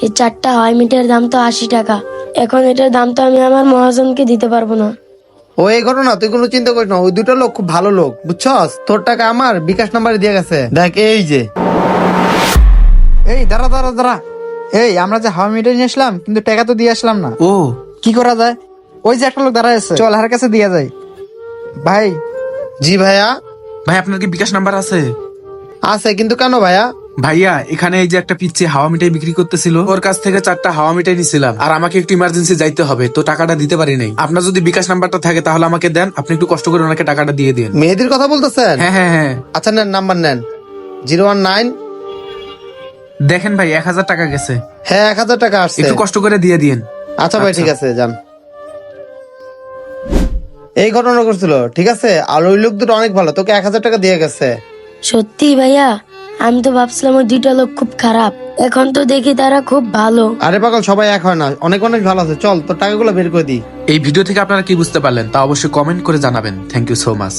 এই 4টা হাওয়াই মিঠাইয়ের দাম তো 80 টাকা। এখন এটার দাম তো আমি আমার মহাজনকে দিতে পারবো না। ও এই ঘটনা, তুই কোনো চিন্তা করিস না। ওই দুটো লোক খুব ভালো লোক, বুঝছস? তোর টাকা আমার বিকাশ নাম্বারে দিয়ে গেছে। দেখ এই যে। এই দাঁড়া দাঁড়া দাঁড়া, এই আমরা যে হাওয়া মিঠাই নিয়ে আসলাম কিন্তু টাকা তো দিয়ে আসলাম না। ও কি করা যায়? ওই যে একটা লোক দাঁড়ায় আছে, চল হার কাছে দিয়ে যায়। ভাই জি ভাইয়া। ভাই, আপনার কি বিকাশ নাম্বার আছে? আছে, কিন্তু কেন ভাইয়া? ভাইয়া, এখানে এই যে একটা পিচ্ছি হাওয়া মিঠাই বিক্রি করতেছিল, ওর কাছ থেকে 4টা হাওয়া মিঠাই নিছিলাম, আর আমাকে একটু ইমার্জেন্সি যাইতে হবে, তো টাকাটা দিতে পারি নাই। আপনার যদি বিকাশ নাম্বারটা থাকে তাহলে আমাকে দেন, আপনি একটু কষ্ট করে ওনাকে টাকাটা দিয়ে দিন। মেহেদির কথা বলতেছেন? হ্যাঁ হ্যাঁ হ্যাঁ। আচ্ছা নেন, নাম্বার নেন। 019। দেখেন ভাই, 1000 টাকা গেছে, হ্যাঁ 1000 টাকা আসছে। একটু কষ্ট করে দিয়ে দিন। আচ্ছা ভাই, ঠিক আছে, যান। এই ঘটনা করছিল, ঠিক আছে। আর ওই লোক দুটো অনেক ভালো, তোকে 1000 টাকা দিয়ে গেছে। সত্যি ভাইয়া? আমি তো ভাবছিলাম ওই 2টা লোক খুব খারাপ, এখন তো দেখি তারা খুব ভালো। আরে পাগল, সবাই এক হয় না, অনেক অনেক ভালো আছে। চল তোর টাকাগুলো বের করে দিই। এই ভিডিও থেকে আপনারা কি বুঝতে পারলেন তা অবশ্যই কমেন্ট করে জানাবেন। Thank you so much.